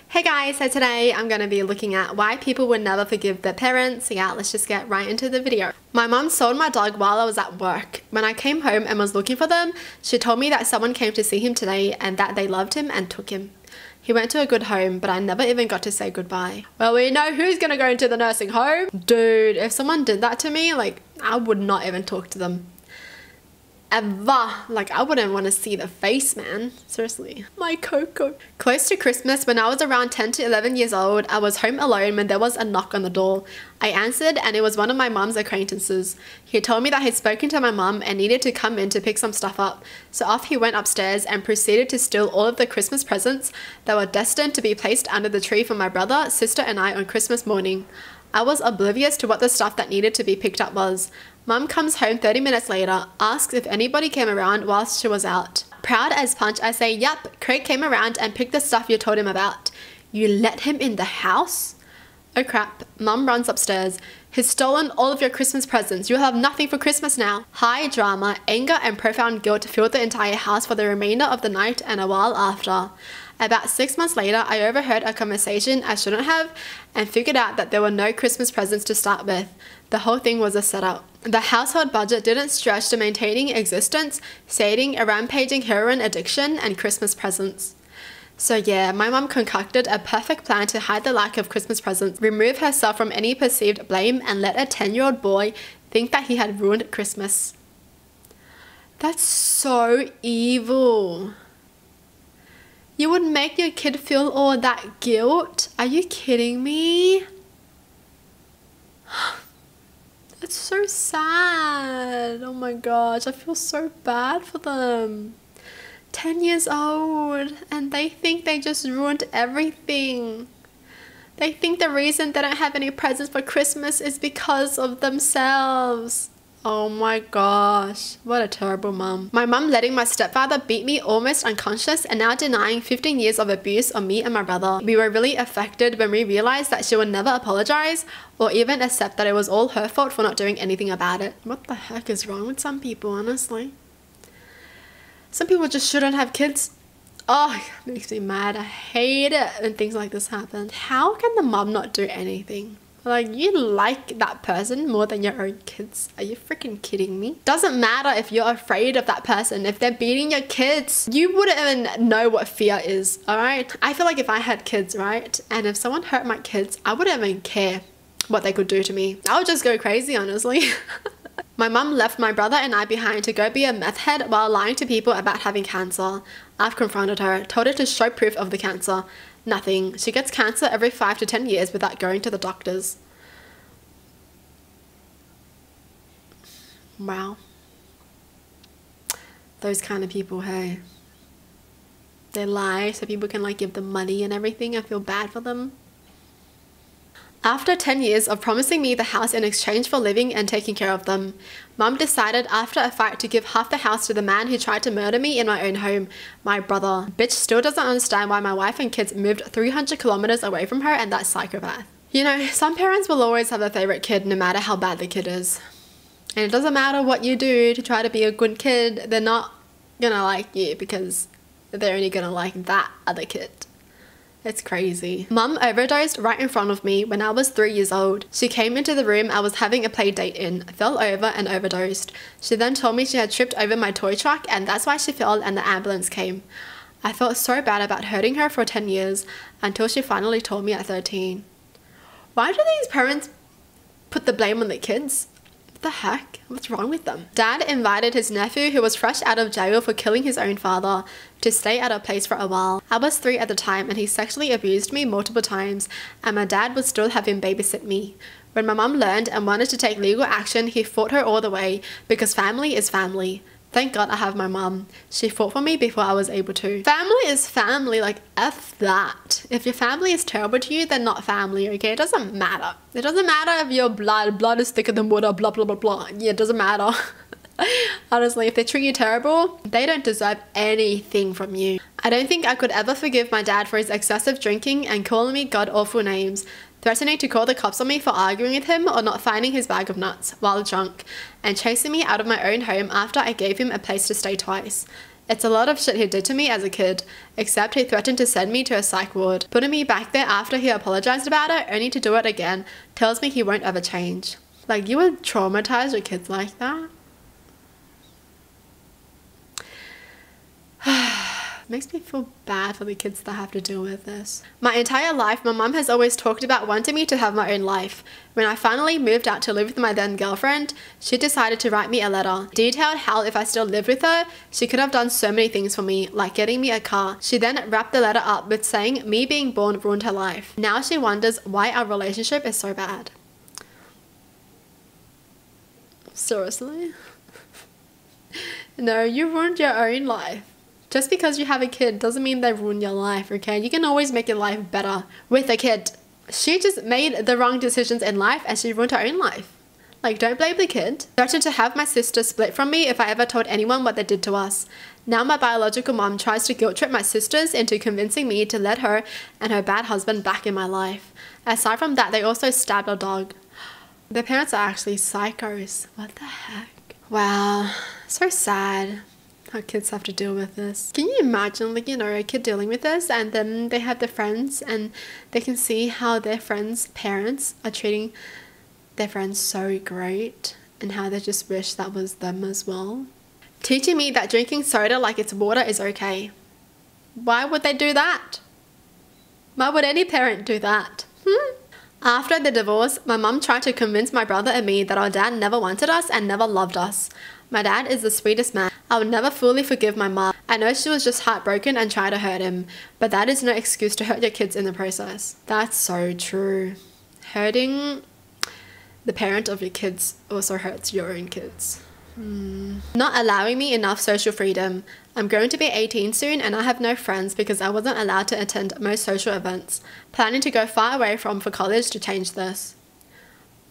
Hey guys, so today I'm going to be looking at why people would never forgive their parents. Yeah, let's just get right into the video. My mum sold my dog while I was at work. When I came home and was looking for them, she told me that someone came to see him today and that they loved him and took him. He went to a good home, but I never even got to say goodbye. Well, we know who's going to go into the nursing home. Dude, if someone did that to me, I would not even talk to them. Ever. I wouldn't want to see the face, man. Seriously. My Coco. Close to Christmas, when I was around 10 to 11 years old, I was home alone when there was a knock on the door. I answered and it was one of my mum's acquaintances. He told me that he'd spoken to my mum and needed to come in to pick some stuff up. So off he went upstairs and proceeded to steal all of the Christmas presents that were destined to be placed under the tree for my brother, sister and I on Christmas morning. I was oblivious to what the stuff that needed to be picked up was. Mum comes home 30 minutes later, asks if anybody came around whilst she was out. Proud as punch, I say, "Yep, Craig came around and picked the stuff you told him about." "You let him in the house?" "Oh crap." Mum runs upstairs. "He's stolen all of your Christmas presents. You'll have nothing for Christmas now." High drama, anger and profound guilt filled the entire house for the remainder of the night and a while after. About 6 months later, I overheard a conversation I shouldn't have and figured out that there were no Christmas presents to start with. The whole thing was a setup. The household budget didn't stretch to maintaining existence, sating, a rampaging heroin addiction, and Christmas presents. So yeah, my mum concocted a perfect plan to hide the lack of Christmas presents, remove herself from any perceived blame, and let a 10-year-old boy think that he had ruined Christmas. That's so evil. You would make your kid feel all that guilt? Are you kidding me? It's so sad. Oh my gosh, I feel so bad for them. 10 years old and they think they just ruined everything. They think the reason they don't have any presents for Christmas is because of themselves. Oh my gosh, what a terrible mum. My mum letting my stepfather beat me almost unconscious and now denying 15 years of abuse on me and my brother. We were really affected when we realized that she would never apologize or even accept that it was all her fault for not doing anything about it. What the heck is wrong with some people, honestly? Some people just shouldn't have kids. Oh, it makes me mad. I hate it when things like this happen. How can the mum not do anything? You like that person more than your own kids. Are you freaking kidding me? Doesn't matter if you're afraid of that person. If they're beating your kids, you wouldn't even know what fear is, alright? I feel like if I had kids, right? And if someone hurt my kids, I wouldn't even care what they could do to me. I would just go crazy, honestly. My mum left my brother and I behind to go be a meth head while lying to people about having cancer. I've confronted her, told her to show proof of the cancer. Nothing. She gets cancer every 5 to 10 years without going to the doctors. Wow. Those kind of people, hey. They lie so people can give them money and everything. I feel bad for them. After 10 years of promising me the house in exchange for living and taking care of them, Mum decided after a fight to give half the house to the man who tried to murder me in my own home, my brother. Bitch still doesn't understand why my wife and kids moved 300 kilometers away from her and that psychopath. You know, some parents will always have a favorite kid no matter how bad the kid is. And it doesn't matter what you do to try to be a good kid, they're not gonna like you because they're only gonna like that other kid. It's crazy. Mum overdosed right in front of me when I was 3 years old. She came into the room I was having a play date in, fell over and overdosed. She then told me she had tripped over my toy truck and that's why she fell and the ambulance came. I felt so bad about hurting her for 10 years until she finally told me at 13. Why do these parents put the blame on the kids? What the heck? What's wrong with them? Dad invited his nephew, who was fresh out of jail for killing his own father, to stay at our place for a while. I was 3 at the time and he sexually abused me multiple times and my dad would still have him babysit me. When my mum learned and wanted to take legal action, he fought her all the way because family is family. Thank God I have my mum. She fought for me before I was able to. Family is family, F that. If your family is terrible to you, they're not family, okay? It doesn't matter. It doesn't matter if your blood is thicker than water, blah, blah, blah, blah. Yeah, it doesn't matter. Honestly, if they treat you terrible, they don't deserve anything from you. I don't think I could ever forgive my dad for his excessive drinking and calling me god-awful names, threatening to call the cops on me for arguing with him or not finding his bag of nuts while drunk, and chasing me out of my own home after I gave him a place to stay twice. It's a lot of shit he did to me as a kid, except he threatened to send me to a psych ward. Putting me back there after he apologized about it, only to do it again, tells me he won't ever change. Like, you would traumatize your kids like that? Makes me feel bad for the kids that have to deal with this. My entire life, my mum has always talked about wanting me to have my own life. When I finally moved out to live with my then girlfriend, she decided to write me a letter. Detailed how if I still lived with her, she could have done so many things for me, like getting me a car. She then wrapped the letter up with saying me being born ruined her life. Now she wonders why our relationship is so bad. Seriously? No, you ruined your own life. Just because you have a kid doesn't mean they ruin your life, okay? You can always make your life better with a kid. She just made the wrong decisions in life and she ruined her own life. Like, don't blame the kid. Threatened to have my sister split from me if I ever told anyone what they did to us. Now my biological mom tries to guilt trip my sisters into convincing me to let her and her bad husband back in my life. Aside from that, they also stabbed our dog. Their parents are actually psychos. What the heck? Wow, so sad how kids have to deal with this. Can you imagine, like, you know, a kid dealing with this and then they have their friends and they can see how their friends' parents are treating their friends so great and how they just wish that was them as well. Teaching me that drinking soda like it's water is okay. Why would they do that? Why would any parent do that? After the divorce, my mum tried to convince my brother and me that our dad never wanted us and never loved us. My dad is the sweetest man. I would never fully forgive my mum. I know she was just heartbroken and tried to hurt him, but that is no excuse to hurt your kids in the process. That's so true. Hurting the parent of your kids also hurts your own kids. Not allowing me enough social freedom. I'm going to be 18 soon and I have no friends because I wasn't allowed to attend most social events. Planning to go far away from for college to change this.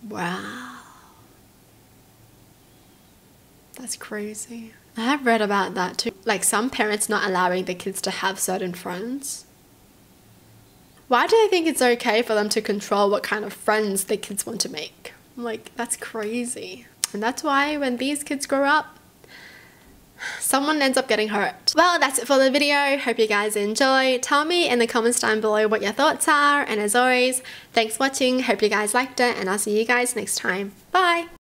Wow. That's crazy. I have read about that too. Like, some parents not allowing the kids to have certain friends. Why do they think it's okay for them to control what kind of friends the kids want to make? Like, that's crazy. And that's why when these kids grow up, someone ends up getting hurt. Well, that's it for the video. Hope you guys enjoy. Tell me in the comments down below what your thoughts are. And as always, thanks for watching. Hope you guys liked it and I'll see you guys next time. Bye!